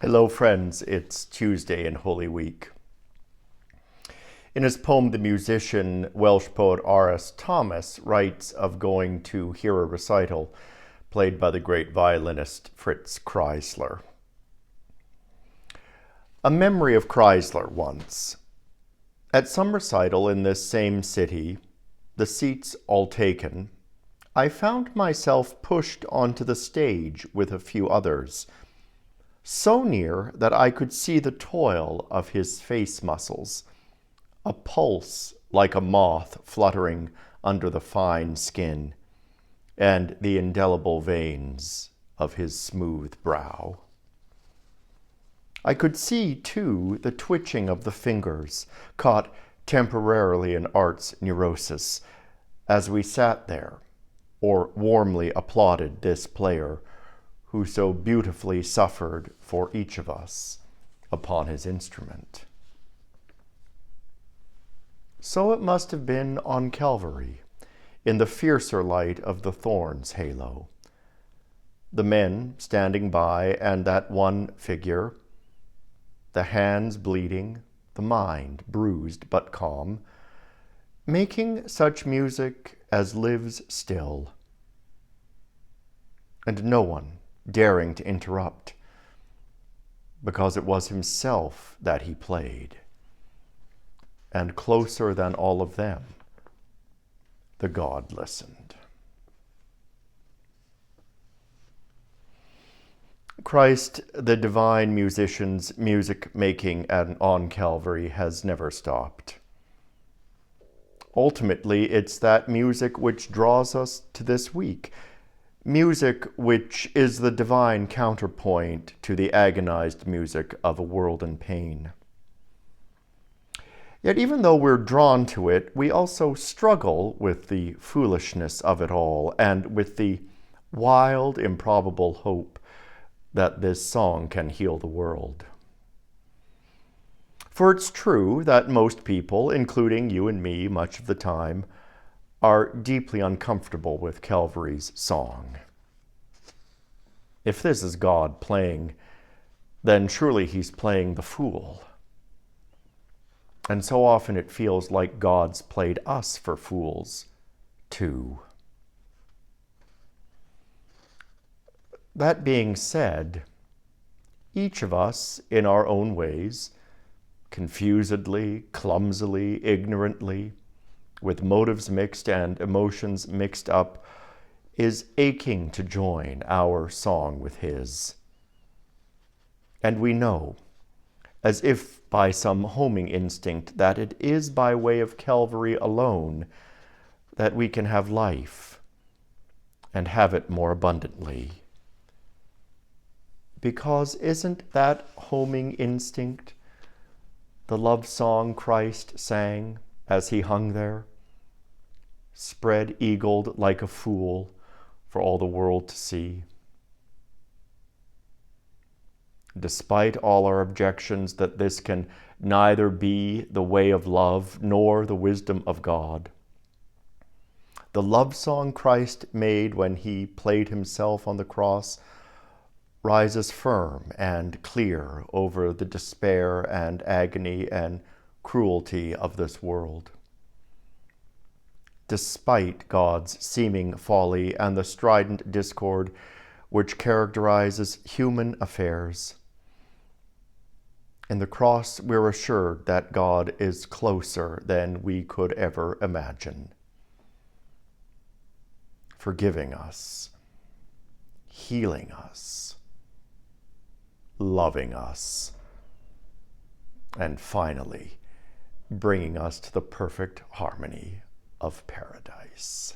Hello, friends. It's Tuesday in Holy Week. In his poem, the musician, Welsh poet R.S. Thomas writes of going to hear a recital played by the great violinist Fritz Kreisler. A memory of Kreisler once. At some recital in this same city, the seats all taken, I found myself pushed onto the stage with a few others, so near that I could see the toil of his face muscles, a pulse like a moth fluttering under the fine skin, and the indelible veins of his smooth brow. I could see, too, the twitching of the fingers, caught temporarily in art's neurosis, as we sat there, or warmly applauded this player who so beautifully suffered for each of us upon his instrument. So it must have been on Calvary, in the fiercer light of the thorns' halo. The men standing by, and that one figure, the hands bleeding, the mind bruised but calm, making such music as lives still, and no one daring to interrupt, because it was himself that he played, and closer than all of them, the God listened. Christ, the divine musician's music making on Calvary has never stopped. Ultimately, it's that music which draws us to this week, music which is the divine counterpoint to the agonized music of a world in pain. Yet even though we're drawn to it, we also struggle with the foolishness of it all and with the wild, improbable hope that this song can heal the world. For it's true that most people, including you and me much of the time, are deeply uncomfortable with Calvary's song. If this is God playing, then surely he's playing the fool. And so often it feels like God's played us for fools, too. That being said, each of us, in our own ways, confusedly, clumsily, ignorantly, with motives mixed and emotions mixed up, is aching to join our song with his. And we know, as if by some homing instinct, that it is by way of Calvary alone that we can have life and have it more abundantly. Because isn't that homing instinct the love song Christ sang as he hung there, spread-eagled like a fool for all the world to see? Despite all our objections that this can neither be the way of love nor the wisdom of God, the love song Christ made when he played himself on the cross rises firm and clear over the despair and agony and cruelty of this world. Despite God's seeming folly and the strident discord which characterizes human affairs, in the cross we're assured that God is closer than we could ever imagine, forgiving us, healing us, loving us, and finally, bringing us to the perfect harmony of paradise.